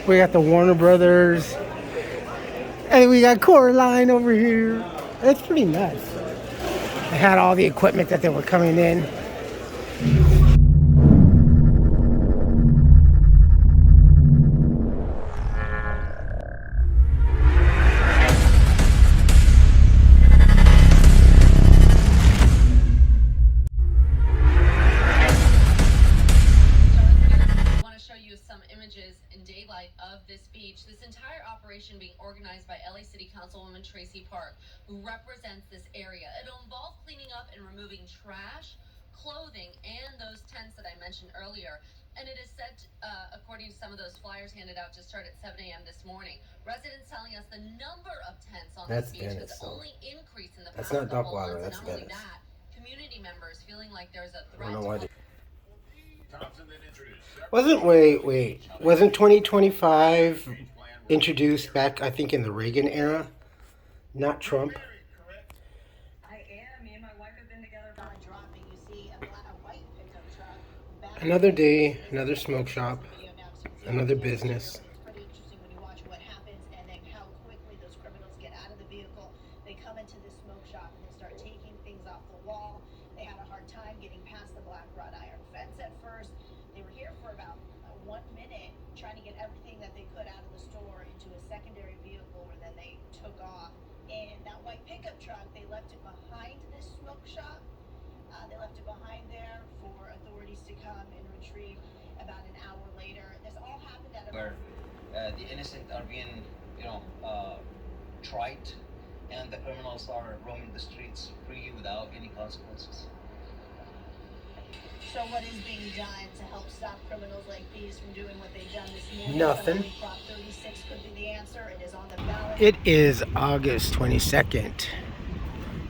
We got the Warner Brothers. And we got Coraline over here. It's pretty nice. They had all the equipment that they were coming in. Being organized by LA City Councilwoman Tracy Park, who represents this area. It'll involve cleaning up and removing trash, clothing, and those tents that I mentioned earlier. And it is set, according to some of those flyers handed out, to start at 7 a.m. this morning. Residents telling us the number of tents on this beach has only increased in the past couple months. And not only that, community members feeling like there's a threat to... Wasn't 2025 introduced back, I think, in the Reagan era, not Trump? I am. Me and my wife have been together about dropping. You see a white pickup truck. Another day, another smoke shop, another business. It's pretty interesting when you watch what happens and then how quickly those criminals get out of the vehicle. They come into this smoke shop and they start taking things off the wall. They had a hard time getting past the black wrought iron fence at first. They were here for about 1 minute trying to get everything that they could out of the store into a secondary vehicle, where then they took off. And that white pickup truck, they left it behind this smoke shop. They left it behind there for authorities to come and retrieve about an hour later. This all happened at where the innocent are being, tried, and the criminals are roaming the streets free without any consequences. So what is being done to help stop criminals like these from doing what they've done this morning? Nothing. Prop 36 could be the answer. It is on the ballot. It is August 22nd,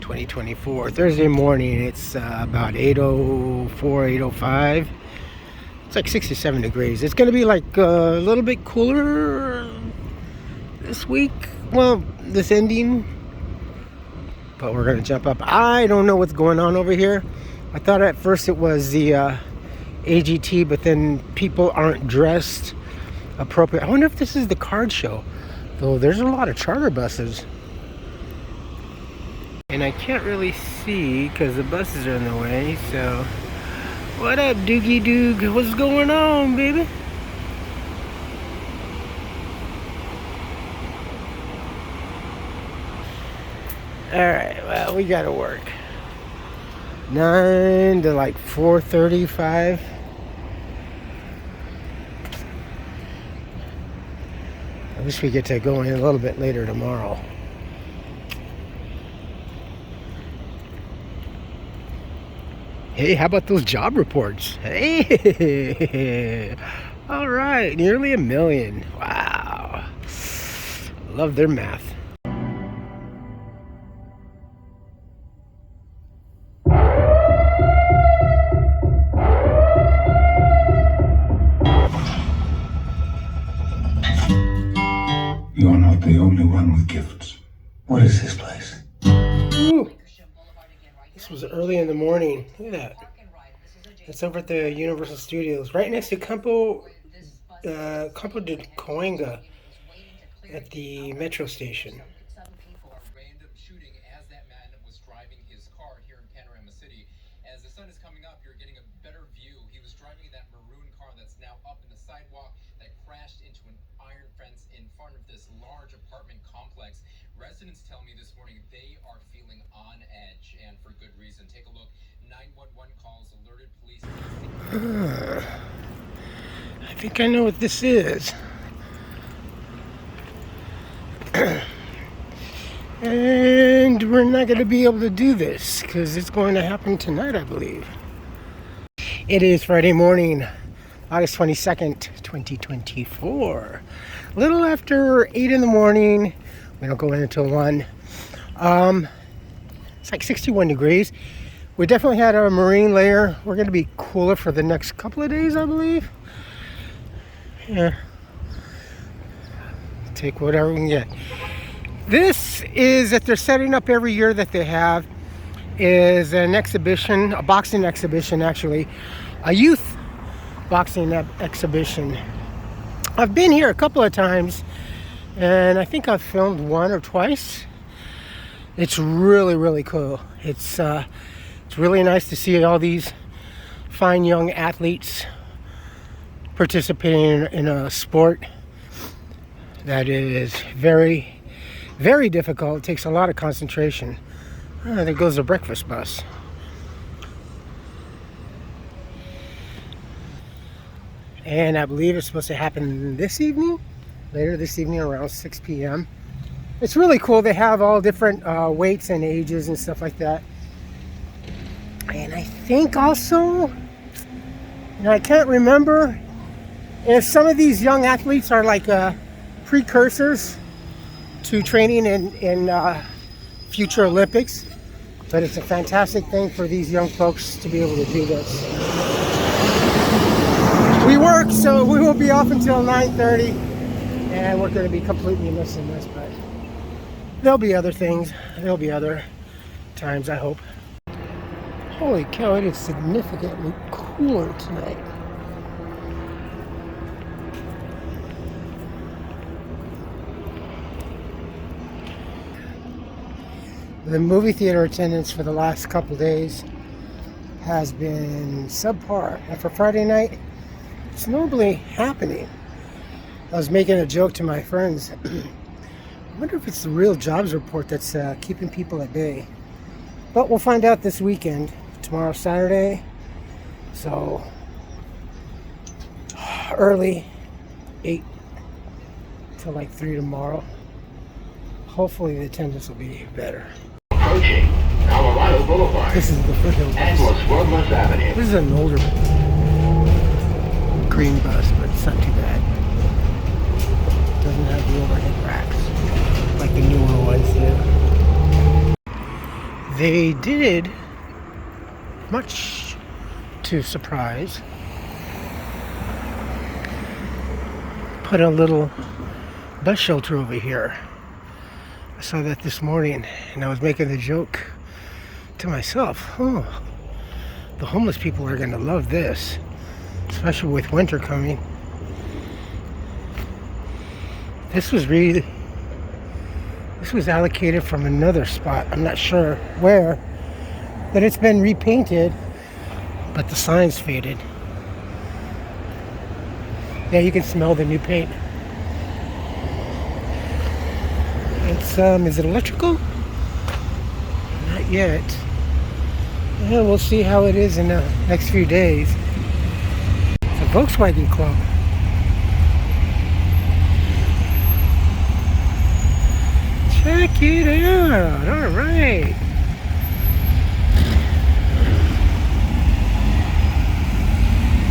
2024. Thursday morning. It's about 8:04, 8:05. It's like 67 degrees. It's going to be like a little bit cooler this week. Well, this ending. But we're going to jump up. I don't know what's going on over here. I thought at first it was the AGT, but then people aren't dressed appropriate. I wonder if this is the card show. Though there's a lot of charter buses. And I can't really see because the buses are in the way. So, what up, Doogie Doog? What's going on, baby? Alright, well, we gotta work. 9 to like 4:35. I wish we get to go in a little bit later tomorrow. Hey, how about those job reports? Hey, all right, nearly 1 million. Wow, love their math. You're not the only one with gifts. What is this place? Ooh. This was early in the morning. Look at that. It's over at the Universal Studios, right next to Campo de Coenga at the metro station. Random shooting as that man was driving his car here in Panorama City. As the sun is coming up, you're getting a better view. He was driving that maroon car that's now up in the sidewalk that crashed into an iron fence in front of this large apartment complex. Residents tell me this morning they are feeling on edge, and for good reason. Take a look. 911 calls alerted police. I think I know what this is. And we're not going to be able to do this because it's going to happen tonight, I believe. It is Friday morning, August 22nd, 2024. A little after 8 in the morning. We don't go in until 1. It's like 61 degrees. We definitely had a marine layer. We're going to be cooler for the next couple of days, I believe. Yeah. Take whatever we can get. This is that they're setting up every year that they have is an exhibition, a boxing exhibition actually, a youth boxing exhibition. I've been here a couple of times, and I think I've filmed one or twice. It's really, really cool. It's really nice to see all these fine young athletes participating in a sport that is very, very difficult. It takes a lot of concentration. Oh, there goes the breakfast bus. And I believe it's supposed to happen this evening, later this evening around 6 p.m. It's really cool. They have all different weights and ages and stuff like that. And I think also, I can't remember if some of these young athletes are like precursors to training in future Olympics. But it's a fantastic thing for these young folks to be able to do this. We work, so we will be off until 9:30, and we're going to be completely missing this, but there'll be other things. There'll be other times, I hope. Holy cow, it is significantly cooler tonight. The movie theater attendance for the last couple days has been subpar. And for Friday night, it's normally happening. I was making a joke to my friends. I wonder if it's the real jobs report that's keeping people at bay. But we'll find out this weekend. Tomorrow's Saturday. So, early, 8 till like 3 tomorrow. Hopefully the attendance will be better. Approaching Colorado Boulevard. This is the foothills and bus. Los Robles Avenue. This is an older green bus, but it's not too bad. Doesn't have the overhead racks like the newer ones do. They did, much to surprise, put a little bus shelter over here. I saw that this morning, and I was making the joke to myself, oh, the homeless people are going to love this, especially with winter coming. This was allocated from another spot. I'm not sure where, but it's been repainted, but the sign's faded. Yeah, you can smell the new paint. It's, is it electrical? Not yet. Yeah, we'll see how it is in the next few days. It's a Volkswagen Club. Check it out. All right.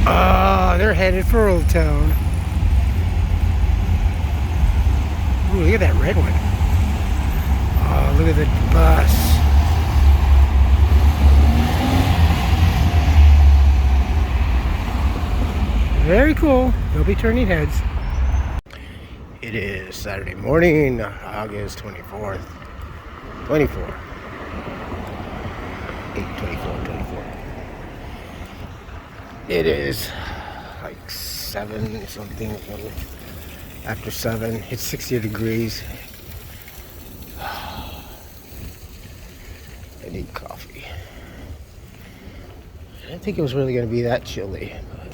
Oh, they're headed for Old Town. Ooh, look at that red one. Oh, look at the bus. Very cool. They'll be turning heads. It is Saturday morning, August 24th. 24. 8/24/24. It is like 7 something after 7. It's 60 degrees. I need coffee. I didn't think it was really going to be that chilly. But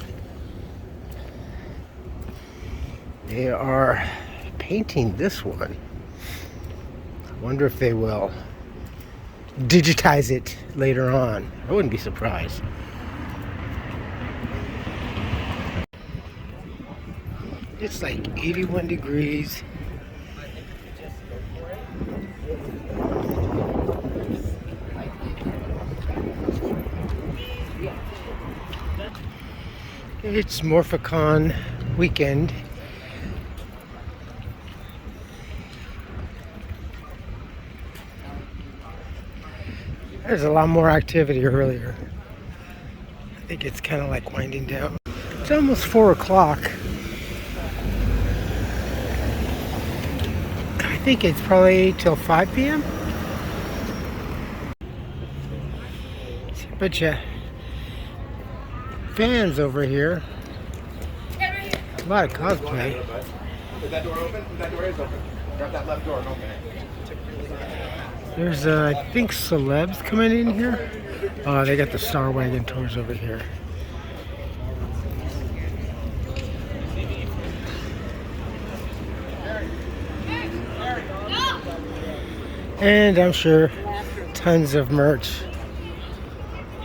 they are painting this one. I wonder if they will digitize it later on. I wouldn't be surprised. It's like 81 degrees. It's Morphicon weekend. There's a lot more activity earlier. I think it's kind of like winding down. It's almost 4 o'clock. I think it's probably till 5 p.m. See a bunch of fans over here. A lot of cosplay. Is that door open? That door is open. Grab that left door and open it. There's, I think, celebs coming in here. Oh, they got the Star Wagon tours over here. And I'm sure tons of merch.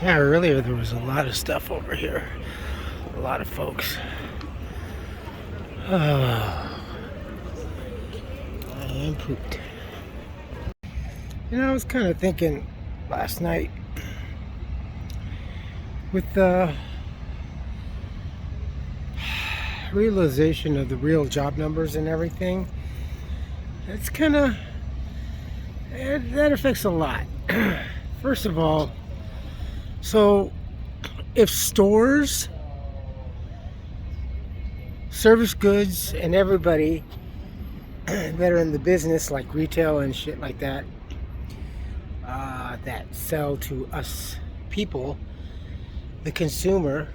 Yeah, earlier there was a lot of stuff over here. A lot of folks. Oh, I am pooped. You know, I was kind of thinking last night with the realization of the real job numbers and everything. It's kind of, that affects a lot. First of all, so if stores, service goods, and everybody that are in the business like retail and shit like that, that sell to us people, the consumer,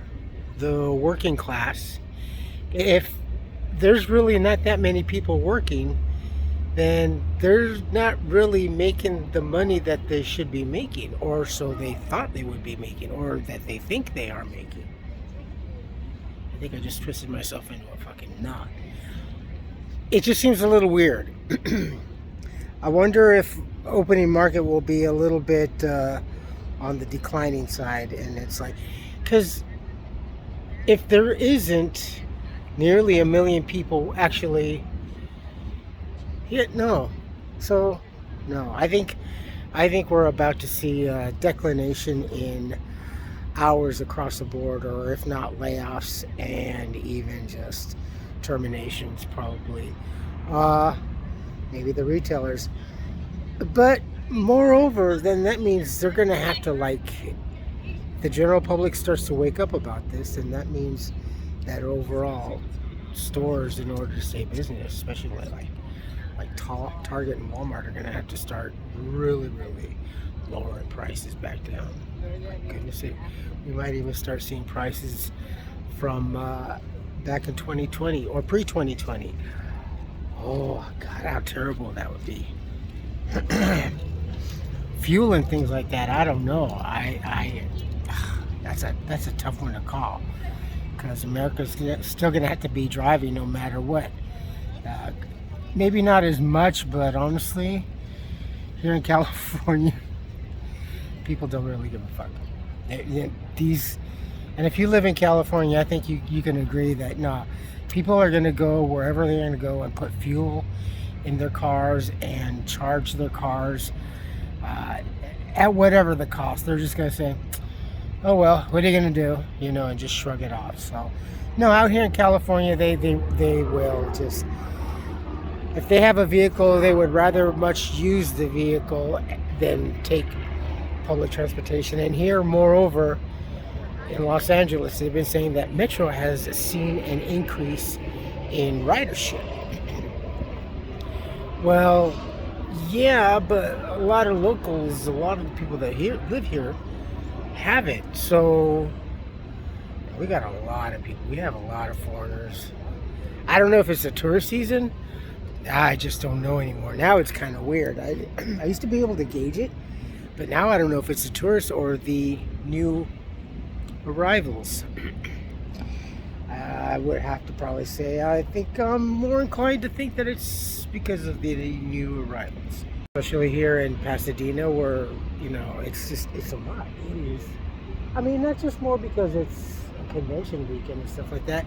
the working class, if there's really not that many people working, then they're not really making the money that they should be making, or so they thought they would be making, or that they think they are making. I think I just twisted myself into a fucking knot. It just seems a little weird. I wonder if opening market will be a little bit on the declining side, and it's like, because if there isn't nearly 1 million people actually, no. So no, I think we're about to see a declination in hours across the board, or if not layoffs, and even just terminations probably. Maybe the retailers. But moreover, then that means they're going to have to, like, the general public starts to wake up about this, and that means that overall stores, in order to stay business, especially like Target and Walmart, are going to have to start really lowering prices back down. My goodness, we might even start seeing prices from back in 2020 or pre-2020. Oh God, how terrible that would be. Fuel and things like that, I don't know. That's a tough one to call, because America's still gonna have to be driving no matter what. Maybe not as much, but honestly, here in California, people don't really give a fuck. And if you live in California, I think you can agree that no, people are going to go wherever they're going to go and put fuel in their cars and charge their cars at whatever the cost. They're just going to say, oh well, what are you going to do? You know, and just shrug it off. So no, out here in California, they will just, if they have a vehicle, they would rather much use the vehicle than take public transportation. And here, moreover, in Los Angeles, they've been saying that Metro has seen an increase in ridership. Well, yeah, but a lot of locals, a lot of the people that live here haven't. So we got a lot of people. We have a lot of foreigners. I don't know if it's the tourist season. I just don't know anymore. Now it's kind of weird. I used to be able to gauge it, but now I don't know if it's the tourists or the new arrivals. I would have to probably say I think I'm more inclined to think that it's because of the new arrivals, especially here in Pasadena, where, you know, it's a lot. It is. I mean, not just more because it's a convention weekend and stuff like that.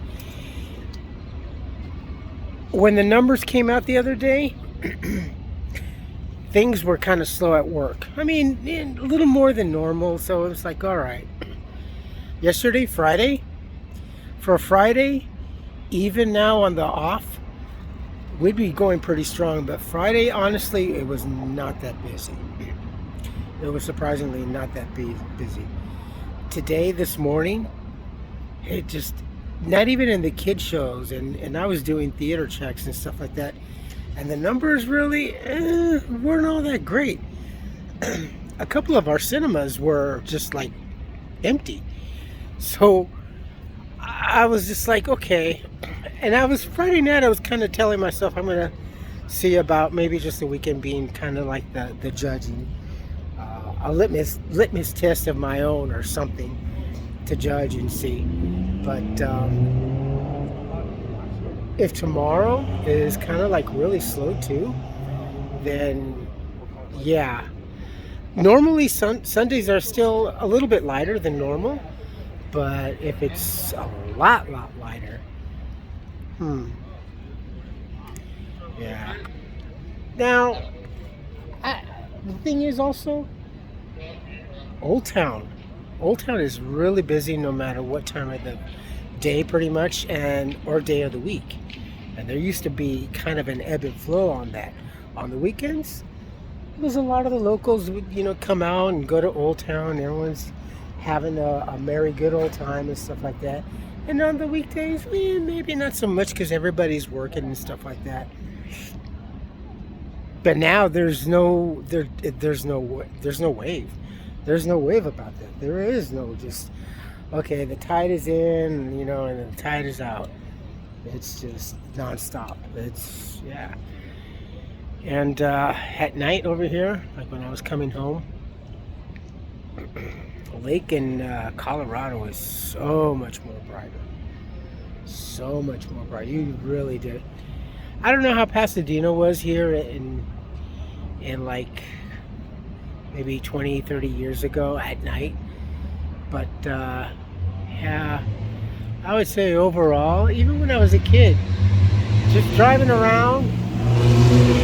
When the numbers came out the other day, things were kind of slow at work. I mean, a little more than normal, so it was like, all right. Yesterday, Friday, for Friday, even now on the off, we'd be going pretty strong, but Friday, honestly, it was not that busy. It was surprisingly not that busy. Today, this morning, it just, not even in the kid shows, and I was doing theater checks and stuff like that, and the numbers really weren't all that great. A couple of our cinemas were just like empty. So I was just like, okay. And I was Friday night. I was kind of telling myself I'm gonna see about maybe just the weekend being kind of like the judging, a litmus test of my own or something to judge and see. But if tomorrow is kind of like really slow too, then yeah. Normally Sundays are still a little bit lighter than normal, but if it's a lot lighter, yeah. Now, the thing is also, Old Town. Old Town is really busy no matter what time of the day, pretty much, and or day of the week. And there used to be kind of an ebb and flow on that. On the weekends, there's a lot of the locals would, come out and go to Old Town. Everyone's having a merry good old time and stuff like that. And on the weekdays, maybe not so much because everybody's working and stuff like that. But now there's no wave. There's no wave about that. There is no just, okay, the tide is in, and the tide is out. It's just nonstop. It's, yeah. And at night over here, like when I was coming home, the lake in Colorado is so much more brighter. So much more bright. You really did. I don't know how Pasadena was here in like maybe 20, 30 years ago at night. But yeah, I would say overall, even when I was a kid, just driving around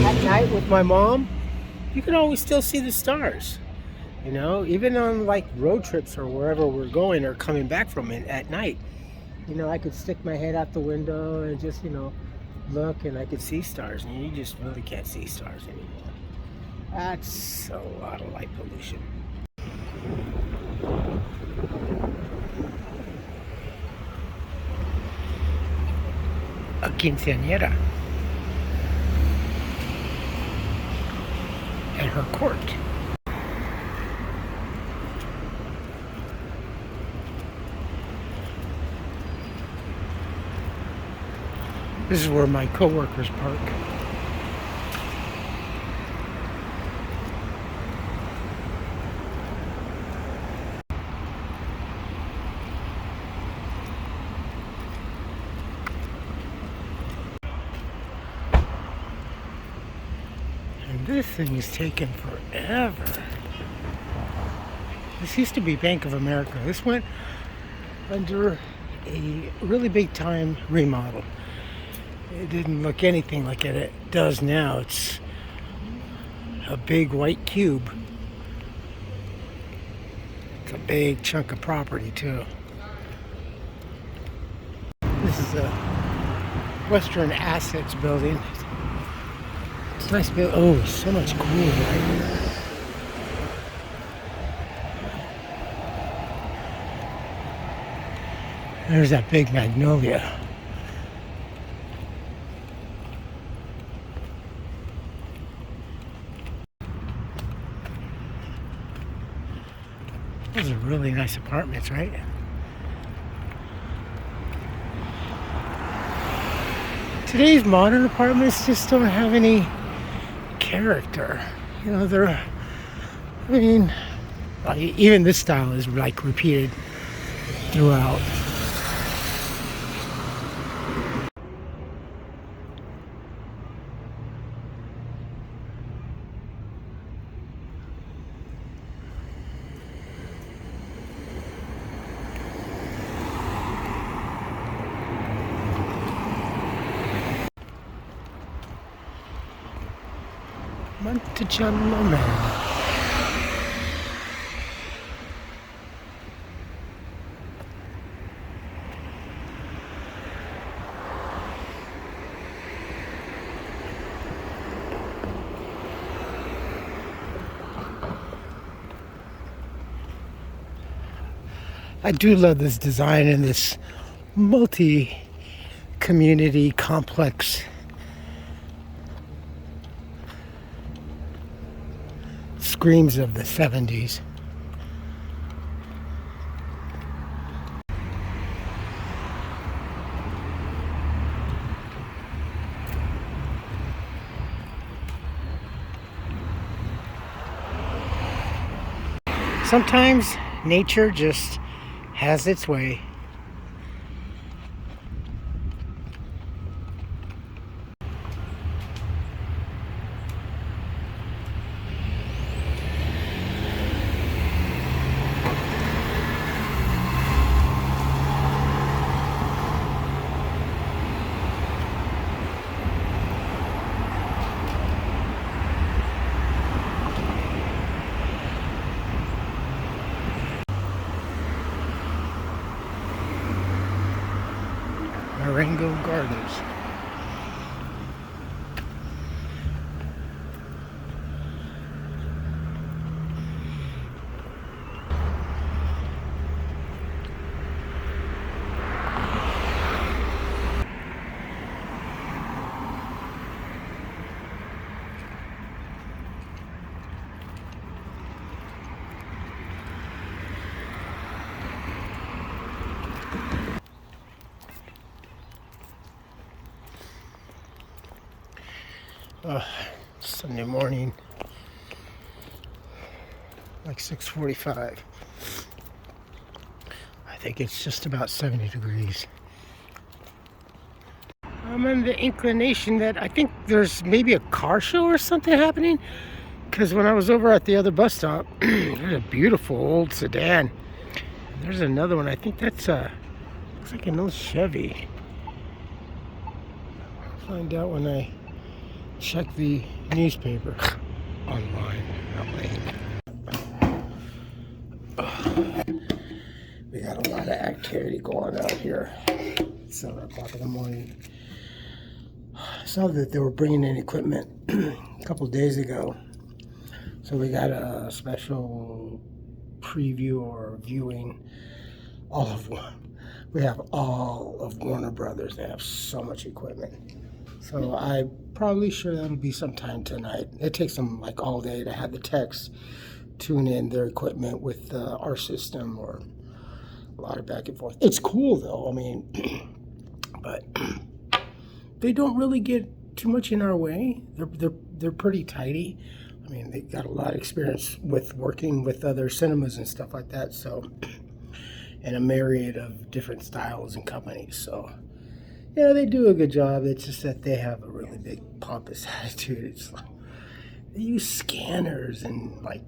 at night with my mom, you can always still see the stars. Even on like road trips or wherever we're going or coming back from it at night, I could stick my head out the window and just, look, and I could see stars. And you just really can't see stars anymore. That's a lot of light pollution. A quinceañera and her court. This is where my coworkers park. And this thing is taking forever. This used to be Bank of America. This went under a really big time remodel. It didn't look anything like it does now. It's a big white cube. It's a big chunk of property too. This is a Western Assets building. It's a nice building. Oh, so much cool right here. There's that big magnolia. Those are really nice apartments, right? Today's modern apartments just don't have any character. Even this style is like repeated throughout. Monticello. I do love this design in this multi-community complex. Screams of the 70s. Sometimes nature just has its way. Marengo Gardens. Sunday morning, like 6:45. I think it's just about 70 degrees. I'm under the inclination that I think there's maybe a car show or something happening, because when I was over at the other bus stop, there's a beautiful old sedan. There's another one. I think that's looks like an old Chevy. I'll find out when I check the newspaper online. We got a lot of activity going on here. It's 7 o'clock in the morning. I saw that they were bringing in equipment a couple of days ago. So we got a special preview or viewing. We have all of Warner Brothers. They have so much equipment. So I'm probably sure that'll be sometime tonight. It takes them like all day to have the techs tune in their equipment with our system, or a lot of back and forth. It's cool though, I mean, but they don't really get too much in our way. They're pretty tidy. I mean, they got a lot of experience with working with other cinemas and stuff like that. So, and a myriad of different styles and companies. So, yeah, they do a good job. It's just that they have a really big pompous attitude. It's like they use scanners and like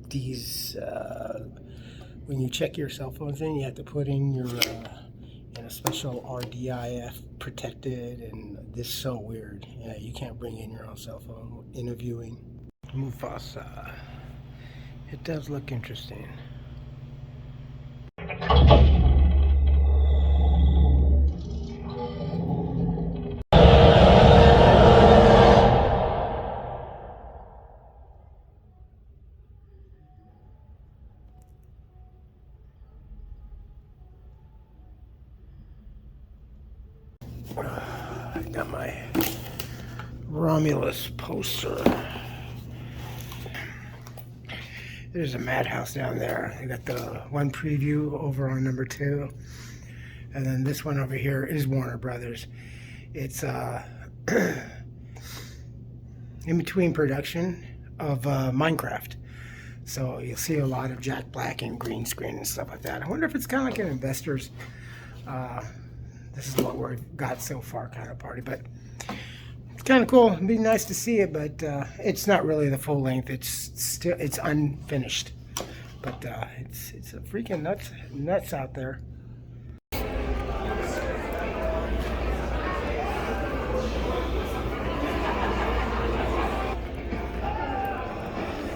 these. When you check your cell phones in, you have to put in your in a special RDIF protected, and this is so weird. Yeah, you can't bring in your own cell phone interviewing. Mufasa. It does look interesting. I got my Romulus poster. There's a madhouse down there. I got the one preview over on number 2. And then this one over here is Warner Brothers. It's in between production of Minecraft. So you'll see a lot of Jack Black and green screen and stuff like that. I wonder if it's kind of like an investor's this is what we've got so far kind of party, but it's kind of cool. It'd be nice to see it, but it's not really the full length. It's unfinished, but it's a freaking nuts out there.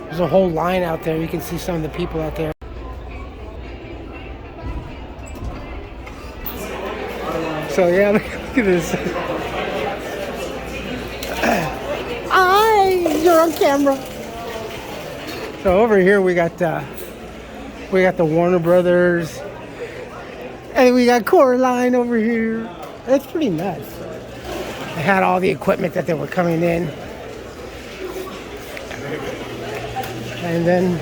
There's a whole line out there. You can see some of the people out there. So yeah, look at this. You're on camera. So over here we got the Warner Brothers, and we got Coraline over here. That's pretty nuts. They had all the equipment that they were coming in, and then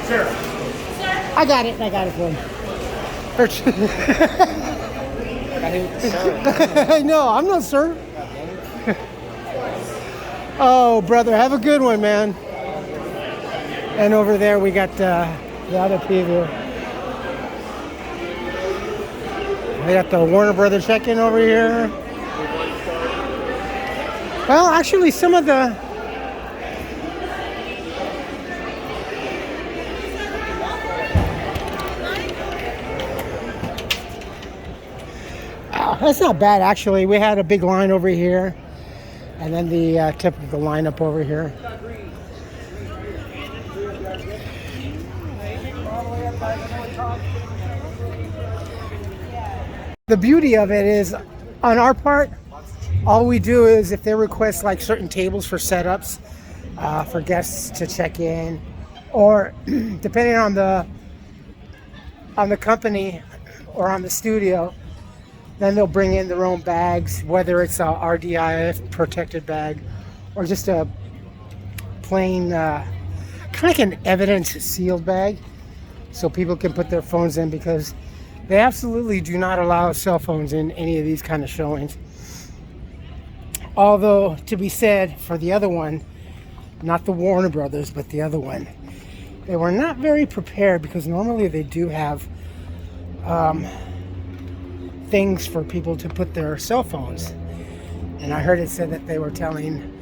Sir. I got it for him. I know, I'm not sir. Oh, brother, have a good one, man. And over there we got the other people. We got the Warner Brothers check-in over here. Well, actually, some of the that's not bad, actually. We had a big line over here, and then the typical lineup over here. The beauty of it is, on our part, all we do is if they request like certain tables for setups, for guests to check in, or depending on the company or on the studio, then they'll bring in their own bags, whether it's a RDIF protected bag or just a plain kind of like an evidence sealed bag, so people can put their phones in, because they absolutely do not allow cell phones in any of these kind of showings. Although, to be said, for the other one, not the Warner Brothers, but the other one, they were not very prepared, because normally they do have things for people to put their cell phones. And I heard it said that they were telling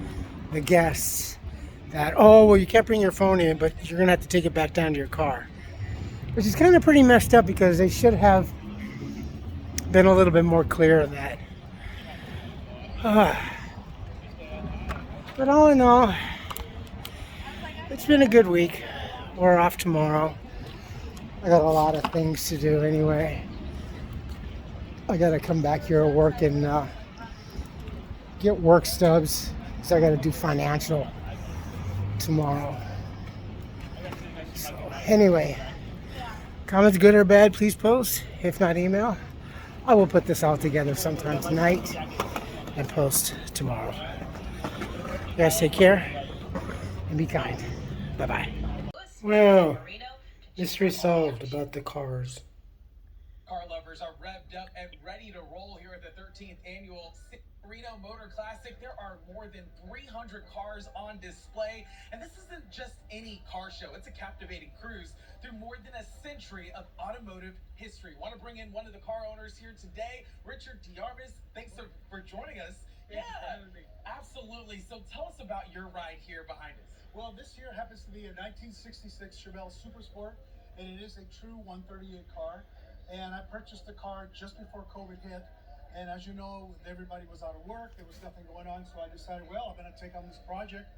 the guests that, oh, well, you can't bring your phone in, but you're going to have to take it back down to your car. Which is kind of pretty messed up, because they should have been a little bit more clear on that. But all in all, it's been a good week. We're off tomorrow. I got a lot of things to do anyway. I got to come back here to work and get work stubs, because I got to do financial tomorrow. So anyway, comments good or bad, please post. If not, email. I will put this all together sometime tonight and post tomorrow. You guys take care and be kind. Bye-bye. Well, mystery solved about the cars. Car lovers are revved up and ready to roll here at the 13th annual San Marino Motor Classic. There are more than 300 cars on display, and this isn't just any car show. It's a captivating cruise through more than a century of automotive history. Want to bring in one of the car owners here today, Richard Diarmis. Thanks for joining us. Thanks for having me. Absolutely. So tell us about your ride here behind us. Well, this here happens to be a 1966 Chevelle Super Sport, and it is a true 138 car. And I purchased the car just before COVID hit. And as you know, everybody was out of work. There was nothing going on. So I decided, well, I'm going to take on this project.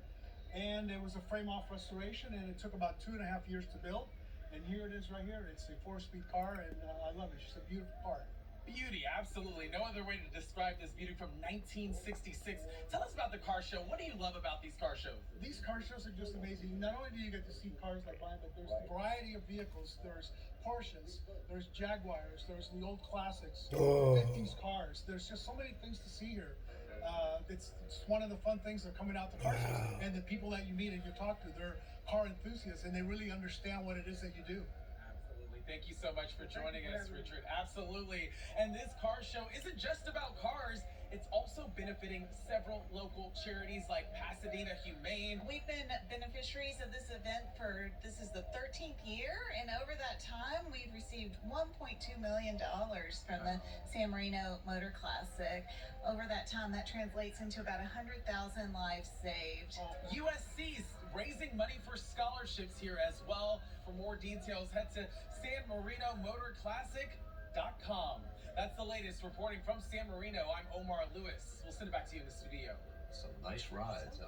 And it was a frame-off restoration, and it took about 2.5 years to build. And here it is right here. It's a 4-speed car, and I love it. It's just a beautiful car. Beauty, absolutely. No other way to describe this beauty from 1966. Tell us about the car show. What do you love about these car shows? These car shows are just amazing. Not only do you get to see cars like mine, but there's a variety of vehicles. There's Porsches, there's Jaguars, there's the old classics, 50s cars. There's just so many things to see here. It's one of the fun things of coming out to car shows. And the people that you meet and you talk to, they're car enthusiasts, and they really understand what it is that you do. Thank you so much for joining us, Richard. Absolutely. And this car show isn't just about cars. It's also benefiting several local charities like Pasadena Humane. We've been beneficiaries of this event this is the 13th year, and over that time, we've received $1.2 million from the San Marino Motor Classic. Over that time, that translates into about 100,000 lives saved. USC's raising money for scholarships here as well. For more details, head to sanmarinomotorclassic.com. That's the latest reporting from San Marino. I'm Omar Lewis. We'll send it back to you in the studio. Some nice rides.